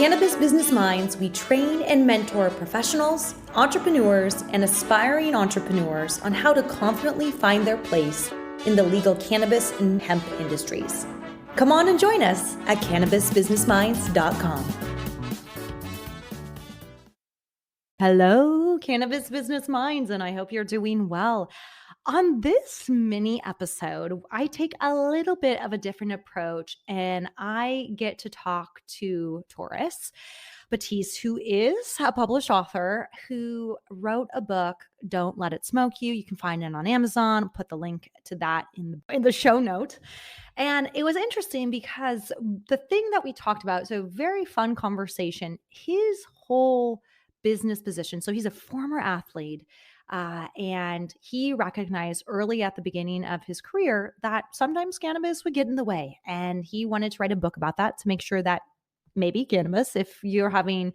Cannabis Business Minds, we train and mentor professionals, entrepreneurs, and aspiring entrepreneurs on how to confidently find their place in the legal cannabis and hemp industries. Come on and join us at cannabisbusinessminds.com. Hello, Cannabis Business Minds, and I hope you're doing well. On this mini episode, I take a little bit of a different approach and I get to talk to Tarris Batiste, who is a published author who wrote a book, Don't Let It Smoke You. You can find it on Amazon. I'll put the link to that in the show note. And it was interesting because the thing that we talked about, so very fun conversation, his whole business position. So he's a former athlete. And he recognized early at the beginning of his career that sometimes cannabis would get in the way. And he wanted to write a book about that to make sure that maybe cannabis, if you're having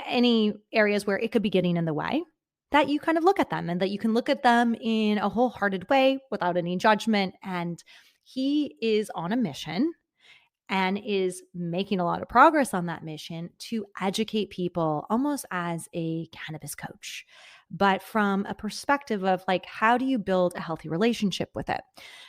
any areas where it could be getting in the way, that you kind of look at them and that you can look at them in a wholehearted way without any judgment. And he is on a mission and is making a lot of progress on that mission to educate people almost as a cannabis coach, but from a perspective of like, how do you build a healthy relationship with it?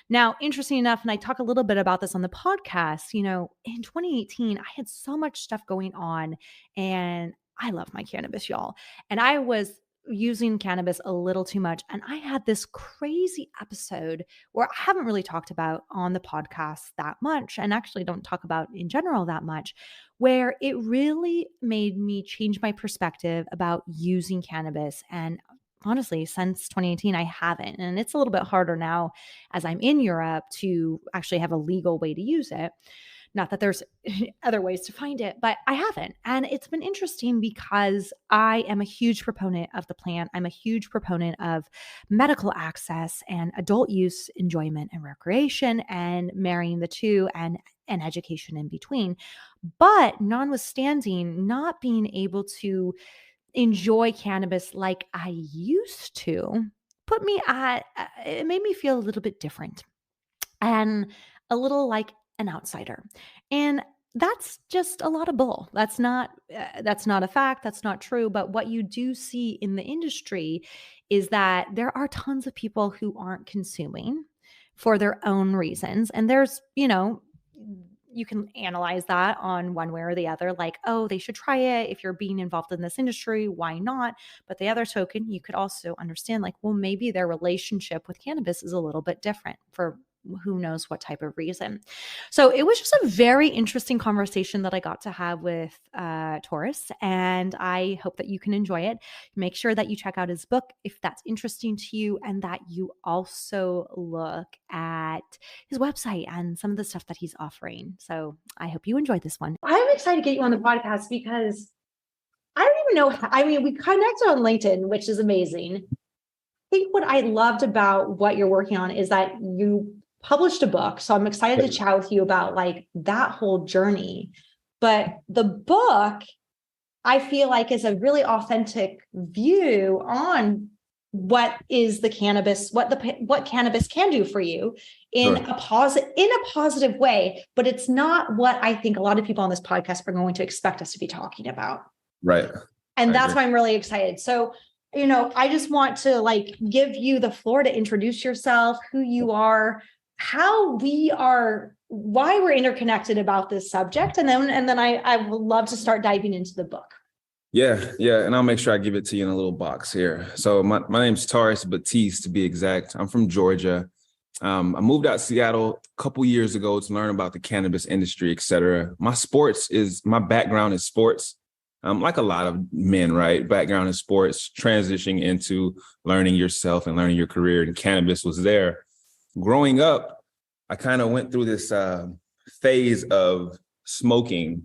Now, interesting enough, and I talk a little bit about this on the podcast, in 2018, I had so much stuff going on and I love my cannabis, y'all. And I was using cannabis a little too much. And I had this crazy episode where I haven't really talked about on the podcast that much, and actually don't talk about in general that much, where it really made me change my perspective about using cannabis. And honestly, since 2018, I haven't. And it's a little bit harder now as I'm in Europe to actually have a legal way to use it. Not that there's other ways to find it, but I haven't. And it's been interesting because I am a huge proponent of the plant. I'm a huge proponent of medical access and adult use, enjoyment and recreation, and marrying the two and education in between. But notwithstanding not being able to enjoy cannabis like I used to, it made me feel a little bit different and a little like an outsider. And that's just a lot of bull. That's not a fact. That's not true. But what you do see in the industry is that there are tons of people who aren't consuming for their own reasons. And there's, you can analyze that on one way or the other, like, oh, they should try it. If you're being involved in this industry, why not? But the other token, you could also understand like, well, maybe their relationship with cannabis is a little bit different for who knows what type of reason. So it was just a very interesting conversation that I got to have with Tarris, and I hope that you can enjoy it. Make sure that you check out his book if that's interesting to you, and that you also look at his website and some of the stuff that he's offering. So I hope you enjoyed this one. I'm excited to get you on the podcast because I don't even know. We connected on LinkedIn, which is amazing. I think what I loved about what you're working on is that you published a book. So I'm excited to chat with you about like that whole journey. But the book, I feel like, is a really authentic view on what is the cannabis, what cannabis can do for you in a positive way. But it's not what I think a lot of people on this podcast are going to expect us to be talking about. Right. And that's why I'm really excited. So I just want to like give you the floor to introduce yourself, who you are, why we're interconnected about this subject. And then I would love to start diving into the book. Yeah. And I'll make sure I give it to you in a little box here. So my name's Tarris Batiste, to be exact. I'm from Georgia. I moved out to Seattle a couple years ago to learn about the cannabis industry, et cetera. My background is sports. Like a lot of men, right? Background in sports, transitioning into learning yourself and learning your career, and cannabis was there. Growing up, I kind of went through this phase of smoking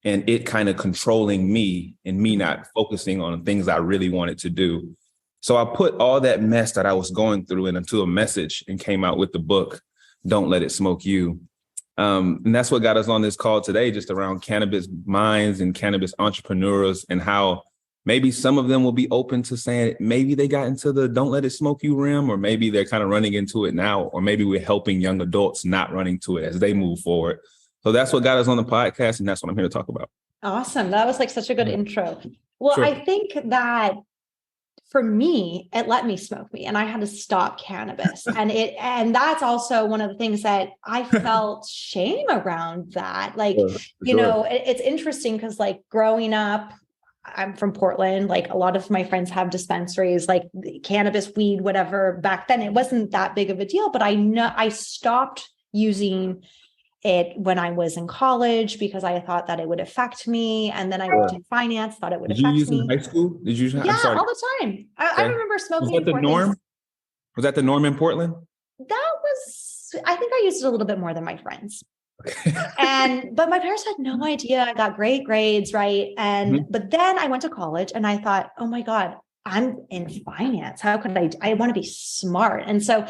and it kind of controlling me and me not focusing on things I really wanted to do. So I put all that mess that I was going through into a message and came out with the book, Don't Let It Smoke You. And that's what got us on this call today, just around cannabis minds and cannabis entrepreneurs, and how maybe some of them will be open to saying maybe they got into the don't let it smoke you realm, or maybe they're kind of running into it now, or maybe we're helping young adults not running to it as they move forward. So that's what got us on the podcast, and that's what I'm here to talk about. Awesome. That was like such a good Yeah. intro. Well, Sure. I think that for me, it let me smoke weed and I had to stop cannabis. And that's also one of the things that I felt shame around that. Like, Sure, for sure. it's interesting because like growing up, I'm from Portland. Like a lot of my friends have dispensaries, like cannabis, weed, whatever. Back then, it wasn't that big of a deal, but I know I stopped using it when I was in college because I thought that it would affect me. And then I worked Sure. in finance, thought it would Did you affect use in me. high school? Yeah, I'm sorry. all the time. I Okay. remember Was smoking that in the Portland. norm? Was that the norm in Portland? That was, I think I used it a little bit more than my friends. But my parents had no idea. I got great grades, right? Mhm. But then I went to college and I thought, oh my God, I'm in finance. How could I want to be smart. And so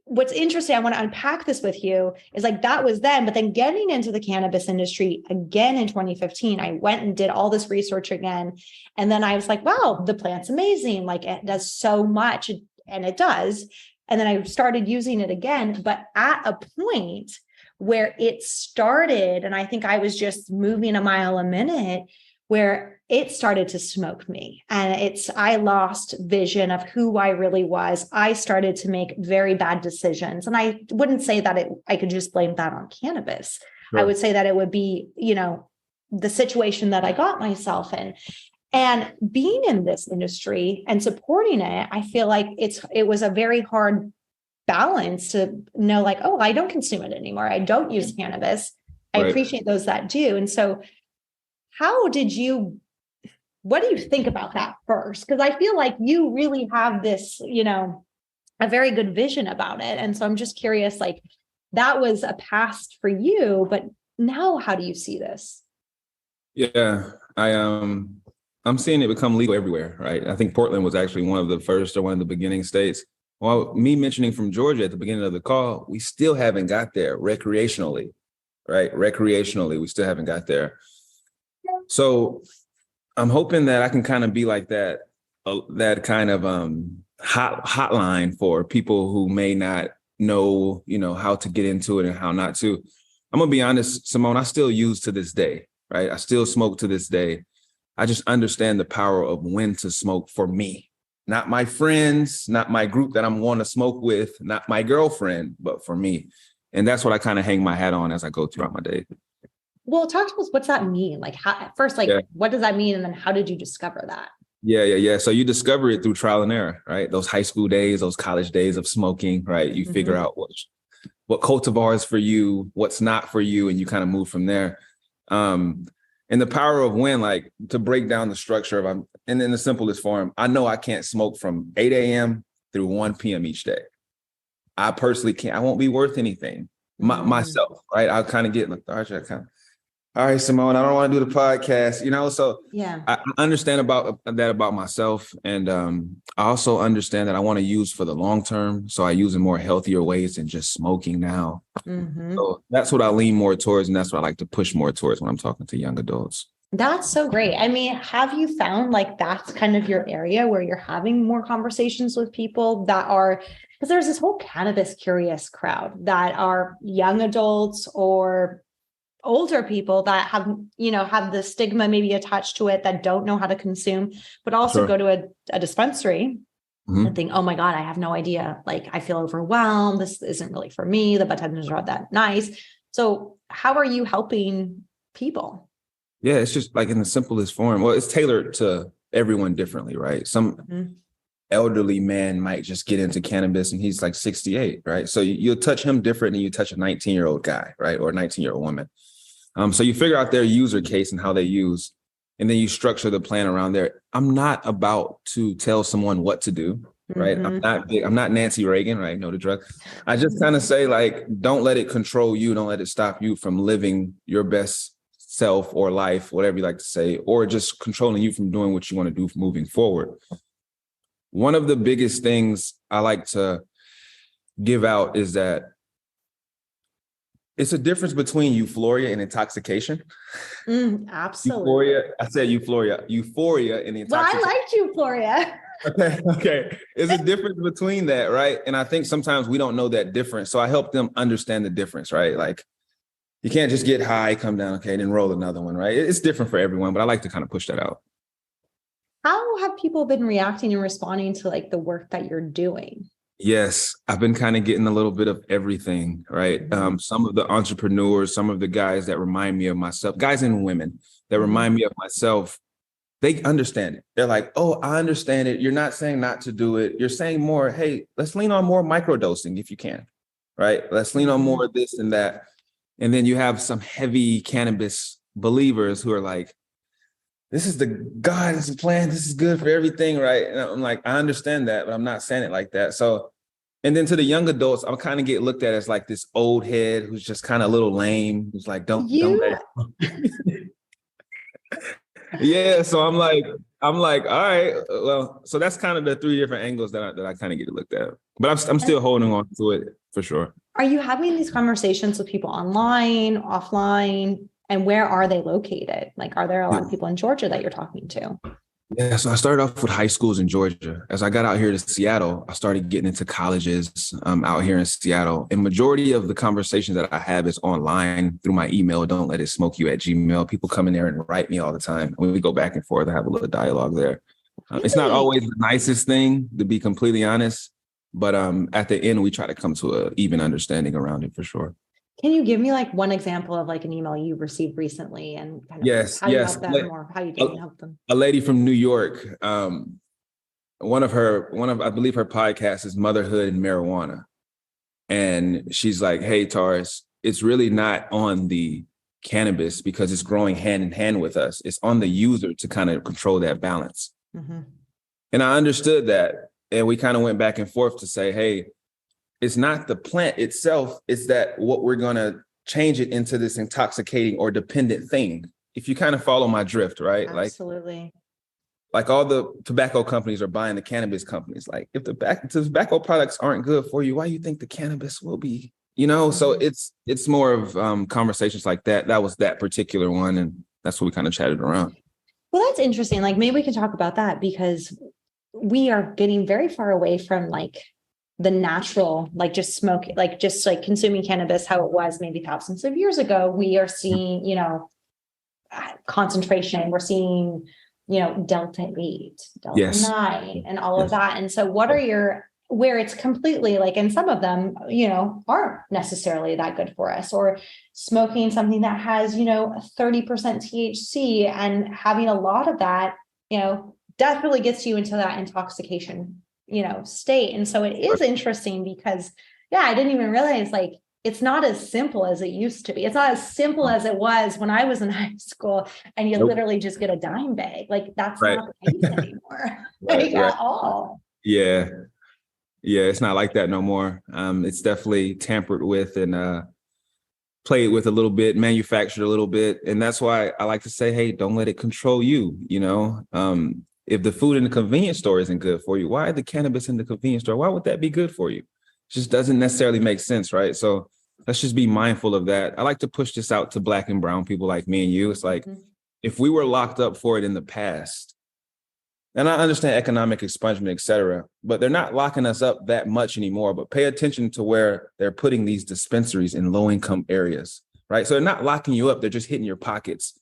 what's interesting, I want to unpack this with you is like that was then, but then getting into the cannabis industry again in 2015, I went and did all this research again. And then I was like, wow, the plant's amazing. Like it does so much and it does. And then I started using it again, but at a point where it started, and I think I was just moving a mile a minute, where it started to smoke me and I lost vision of who I really was. I started to make very bad decisions. And I wouldn't say that I could just blame that on cannabis. I Sure. would say that it would be, the situation that I got myself in. And being in this industry and supporting it, I feel like it was a very hard balance to know like, oh, I don't consume it anymore. I don't use cannabis. I Right. appreciate those that do. And so what do you think about that first? Because I feel like you really have this, a very good vision about it. And so I'm just curious, like that was a past for you, but now how do you see this? Yeah. I'm seeing it become legal everywhere, right? I think Portland was actually one of the first or one of the beginning states. Well, me mentioning from Georgia at the beginning of the call, we still haven't got there recreationally, right? Recreationally, we still haven't got there. So I'm hoping that I can kind of be like that kind of hotline for people who may not know, how to get into it and how not to. I'm gonna be honest, Simone, I still use to this day, right? I still smoke to this day. I just understand the power of when to smoke for me, not my friends, not my group that I'm going to smoke with, not my girlfriend, but for me. And that's what I kind of hang my hat on as I go throughout my day. Well, talk to us. What's that mean? Like how, at first, like, Yeah. what does that mean? And then how did you discover that? Yeah. So you discover it through trial and error, right? Those high school days, those college days of smoking, right? You figure out what cultivar is for you, what's not for you, and you kind of move from there. And the power of when, like to break down the structure of, and in the simplest form, I know I can't smoke from 8 a.m. through 1 p.m. each day. I personally can't. I won't be worth anything myself, right? I'll kind of get like, all right, Simone, I don't want to do the podcast, so Yeah. I understand about that about myself. And I also understand that I want to use for the long term. So I use in more healthier ways than just smoking now. So that's what I lean more towards. And that's what I like to push more towards when I'm talking to young adults. That's so great. I mean, have you found like that's kind of your area where you're having more conversations with people that are, because there's this whole cannabis curious crowd that are young adults or older people that have the stigma maybe attached to it that don't know how to consume, but also Sure. go to a dispensary Mm-hmm. and think, oh my God, I have no idea. Like I feel overwhelmed. This isn't really for me. The bartenders are not that nice. So how are you helping people? Yeah, it's just like in the simplest form. Well, it's tailored to everyone differently, right? Some elderly man might just get into cannabis and he's like 68, right? So you'll touch him different than you touch a 19-year-old guy, right? Or a 19-year-old woman. So you figure out their user case and how they use, and then you structure the plan around there. I'm not about to tell someone what to do, right? I'm not Nancy Reagan, right? No, the drug. I just kind of say like, don't let it control you. Don't let it stop you from living your best self or life, whatever you like to say, or just controlling you from doing what you want to do moving forward. One of the biggest things I like to give out is that it's a difference between euphoria and intoxication. Absolutely. I said euphoria and intoxication. Well, I liked Euphoria. Okay. There's a difference between that, right? And I think sometimes we don't know that difference. So I help them understand the difference, right? Like You can't just get high, come down, okay, then roll another one, right? It's different for everyone, but I like to kind of push that out. How have people been reacting and responding to like the work that you're doing? Yes, I've been kind of getting a little bit of everything, right? Mm-hmm. Some of the entrepreneurs, some of the guys that remind me of myself, guys and women that Mm-hmm. remind me of myself, they understand it. They're like, oh, I understand it. You're not saying not to do it. You're saying more, hey, let's lean on more microdosing if you can, right? Let's lean on Mm-hmm. more of this and that. And then you have some heavy cannabis believers who are like, this is the God's plan. This is good for everything, right? And I'm like, I understand that, but I'm not saying it like that. So, and then to the young adults, I'm kind of get looked at as like this old head who's just kind of a little lame, who's like, don't let You it. Yeah. So I'm like, all right, well, so that's kind of the three different angles that I kind of get looked at. But I'm still holding on to it for sure. Are you having these conversations with people online, offline, and where are they located? Like, are there a lot of people in Georgia that you're talking to? Yeah, so I started off with high schools in Georgia. As I got out here to Seattle, I started getting into colleges out here in Seattle. And majority of the conversations that I have is online through my email, don't let it smoke you at Gmail. People come in there and write me all the time. We go back and forth. I have a little dialogue there. It's not Really? always the nicest thing, to be completely honest. But at the end, we try to come to an even understanding around it for sure. Can you give me like one example of like an email you received recently and kind of Yes, how you yes. help them or how you A, didn't help them? a lady from New York, I believe her podcast is Motherhood and Marijuana. And she's like, hey, Tarris, it's really not on the cannabis because it's growing hand in hand with us. It's on the user to kind of control that balance. Mm-hmm. And I understood that. And we kind of went back and forth to say, hey, it's not the plant itself. It's that what we're going to change it into this intoxicating or dependent thing. If you kind of follow my drift, right? Absolutely. Like all the tobacco companies are buying the cannabis companies. Like if the tobacco products aren't good for you, why do you think the cannabis will be? So Mm-hmm. it's more of conversations like that. That was that particular one. And that's what we kind of chatted around. Well, that's interesting. Like maybe we can talk about that because we are getting very far away from like the natural, like just smoking, like just like consuming cannabis, how it was maybe thousands of years ago. We are seeing, concentration. We're seeing, Delta 8, Delta Yes. 9, and all of Yes. that. And so what are where it's completely like, and some of them, aren't necessarily that good for us, or smoking something that has, 30% THC and having a lot of that, definitely gets you into that intoxication, state. And so it is interesting because, yeah, I didn't even realize like it's not as simple as it used to be. It's not as simple as it was when I was in high school and you Nope. literally just get a dime bag. Like that's Right. not the case anymore, Right. like Right. at all. Yeah. Yeah. It's not like that no more. It's definitely tampered with and played with a little bit, manufactured a little bit. And that's why I like to say, hey, don't let it control you. If the food in the convenience store isn't good for you, why the cannabis in the convenience store? Why would that be good for you? It just doesn't necessarily make sense, right? So let's just be mindful of that. I like to push this out to Black and brown people like me and you. It's like, Mhm. if we were locked up for it in the past, and I understand economic expungement, et cetera, but they're not locking us up that much anymore. But pay attention to where they're putting these dispensaries in low-income areas, right? So they're not locking you up. They're just hitting your pockets.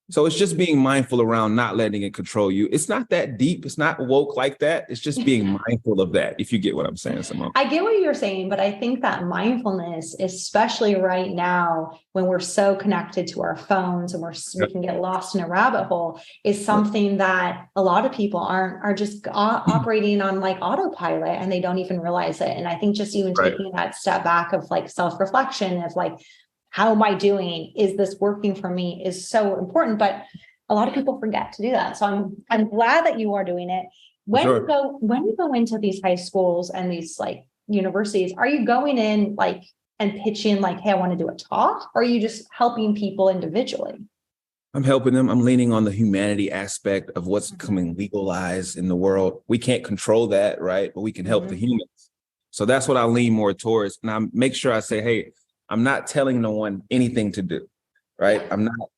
So it's just being mindful around not letting it control you. It's not that deep. It's not woke like that. It's just being mindful of that, if you get what I'm saying, Simone. I get what you're saying, but I think that mindfulness, especially right now when we're so connected to our phones and we can get lost in a rabbit hole, is something that a lot of people are just operating on like autopilot and they don't even realize it. And I think just even Right. taking that step back of like self-reflection of like, how am I doing? Is this working for me? Is so important. But a lot of people forget to do that. So I'm glad that you are doing it. When Sure. you go into these high schools and these like universities, are you going in like and pitching like, hey, I want to do a talk, or are you just helping people individually? I'm helping them. I'm leaning on the humanity aspect of what's becoming legalized in the world. We can't control that, right? But we can help the humans. So that's what I lean more towards. And I make sure I say, hey, I'm not telling no one anything to do, right? I'm not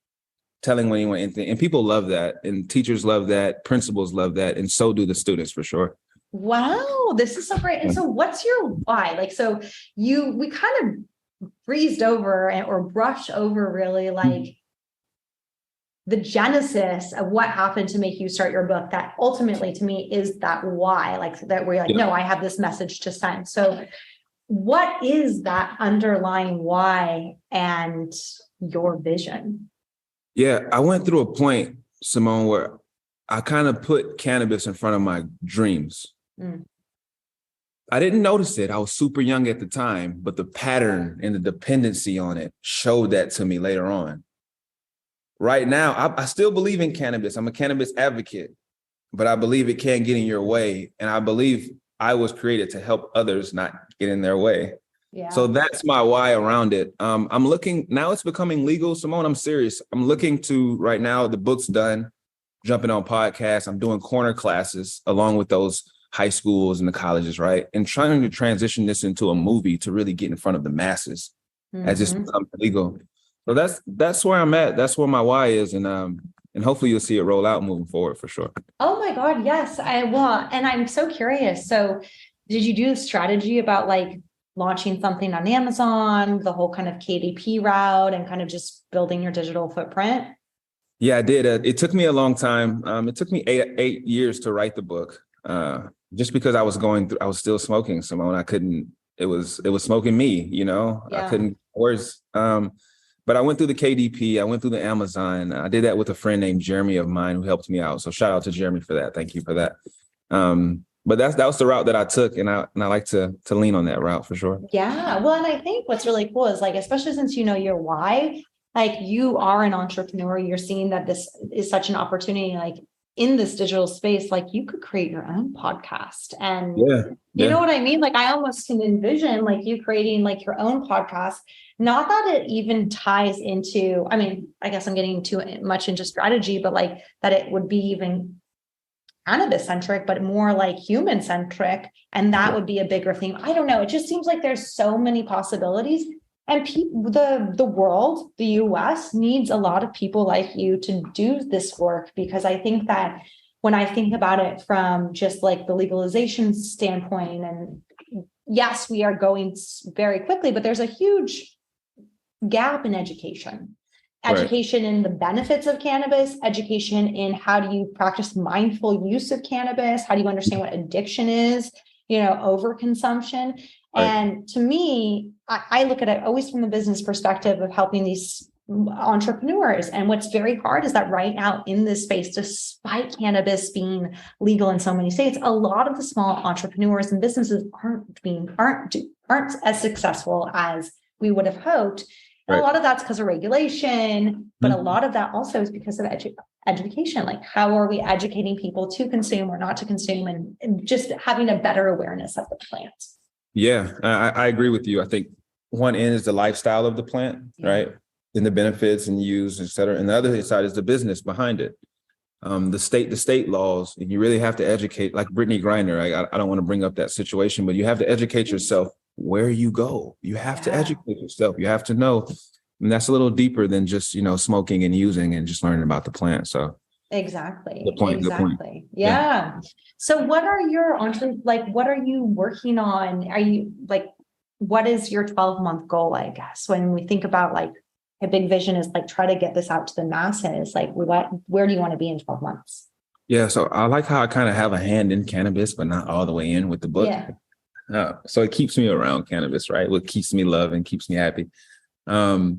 telling anyone anything. And people love that. And teachers love that. Principals love that. And so do the students for sure. Wow, this is so great. And so what's your why? Like, so we kind of breezed over or brushed over really like the genesis of what happened to make you start your book. That ultimately to me is that why, like that we're like, no, I have this message to send. So what is that underlying why and your vision? Yeah, I went through a point, Simone, where I kind of put cannabis in front of my dreams. I didn't notice it. I was super young at the time, but the pattern and the dependency on it showed that to me later on. Right now, I still believe in cannabis. I'm a cannabis advocate, but I believe it can't get in your way. And I believe I was created to help others not get in their way. Yeah. So that's my why around it. I'm looking, now it's becoming legal. Simone, I'm serious. I'm looking to, right now, the book's done, jumping on podcasts. I'm doing corner classes along with those high schools and the colleges, right? And trying to transition this into a movie to really get in front of the masses as this becomes legal. So that's where I'm at. That's where my why is. And hopefully you'll see it roll out moving forward for sure. Oh my God, yes, I will. And I'm so curious. So did you do a strategy about like launching something on Amazon, the whole kind of KDP route and kind of just building your digital footprint? Yeah, I did. It took me a long time. It took me eight years to write the book. Just because I was still smoking, Simone. I couldn't, it was smoking me, you know, I couldn't worse. But I went through the KDP, I went through the Amazon. I did that with a friend named Jeremy of mine who helped me out. So shout out to Jeremy for that. Thank you for that. But that was the route that I took. And I like to lean on that route for sure. Yeah. Well, and I think what's really cool is like, especially since you know your why, like you are an entrepreneur, you're seeing that this is such an opportunity, like in this digital space, like you could create your own podcast and you know what I mean? Like I almost can envision like you creating like your own podcast. Not that it even ties into, I mean, I guess I'm getting too much into strategy, but like that it would be even cannabis centric, but more like human centric. And that would be a bigger theme. I don't know. It just seems like there's so many possibilities. And the world, the US needs a lot of people like you to do this work, because I think that when I think about it from just like the legalization standpoint, and yes, we are going very quickly, but there's a huge gap in education. Education in the benefits of cannabis, education in how do you practice mindful use of cannabis, how do you understand what addiction is, you know, overconsumption. And to me, I look at it always from the business perspective of helping these entrepreneurs. And what's very hard is that right now in this space, despite cannabis being legal in so many states, a lot of the small entrepreneurs and businesses aren't as successful as we would have hoped. And a lot of that's because of regulation, but a lot of that also is because of education. Like, how are we educating people to consume or not to consume, and just having a better awareness of the plant? Yeah, I agree with you. I think one end is the lifestyle of the plant, right? And the benefits and use, et cetera. And the other side is the business behind it. The state laws, and you really have to educate, like Brittany Griner. I don't want to bring up that situation, but you have to educate yourself where you go. You have to educate yourself. You have to know. And that's a little deeper than just, you know, smoking and using and just learning about the plant. So exactly. Good point. Yeah. So what are your what are you working on? Are you like, what is your 12-month goal? I guess when we think about like a big vision is like, try to get this out to the masses. Like where do you want to be in 12 months? Yeah. So I like how I kind of have a hand in cannabis, but not all the way in with the book. So it keeps me around cannabis, right? What keeps me loving, keeps me happy. My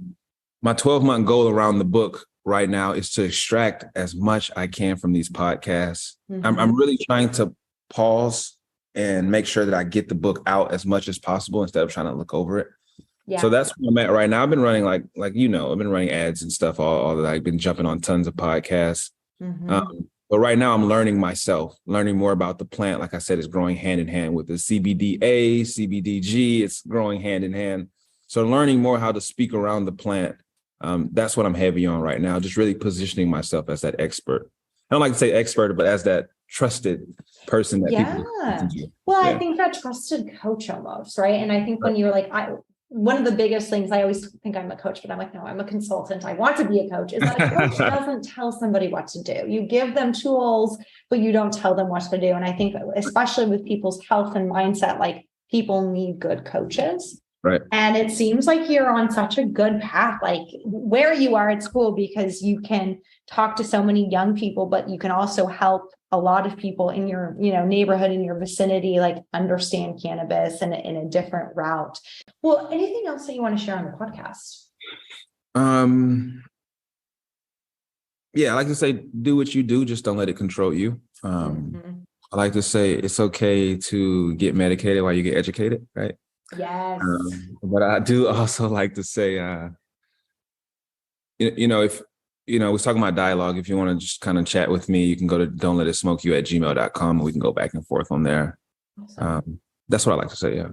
12-month goal around the book right now is to extract as much I can from these podcasts. I'm really trying to pause and make sure that I get the book out as much as possible instead of trying to look over it. So that's where I'm at right now. I've been running like you know, I've been running ads and stuff. All that. I've been jumping on tons of podcasts. But right now I'm learning myself, learning more about the plant. Like I said, it's growing hand in hand with the CBDA, CBDG. It's growing hand in hand. So learning more how to speak around the plant. That's what I'm heavy on right now. Just really positioning myself as that expert. I don't like to say expert, but as that trusted person that people listen to. Well, I think that trusted coach almost, right? And I think when you're like, one of the biggest things, I always think I'm a coach, but I'm like, no, I'm a consultant. I want to be a coach. Is that a coach doesn't tell somebody what to do. You give them tools, but you don't tell them what to do. And I think especially with people's health and mindset, like people need good coaches. Right. And it seems like you're on such a good path, like where you are at school, because you can talk to so many young people, but you can also help a lot of people in your, neighborhood, in your vicinity, like understand cannabis in a different route. Well, anything else that you want to share on the podcast? Yeah, I like to say, do what you do, just don't let it control you. I like to say it's okay to get medicated while you get educated, right? Yes. But I do also like to say, if we're talking about dialogue, if you want to just kind of chat with me, you can go to don'tletitsmokeyou@gmail.com and we can go back and forth on there. Awesome. That's what I like to say. Yeah.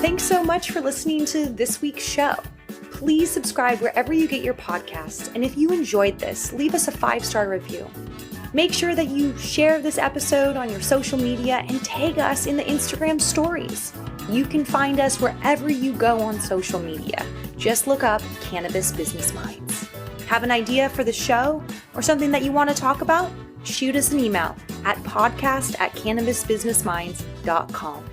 Thanks so much for listening to this week's show. Please subscribe wherever you get your podcasts. And if you enjoyed this, leave us a 5-star review. Make sure that you share this episode on your social media and tag us in the Instagram stories. You can find us wherever you go on social media. Just look up Cannabis Business Minds. Have an idea for the show or something that you want to talk about? Shoot us an email at podcast@cannabisbusinessminds.com.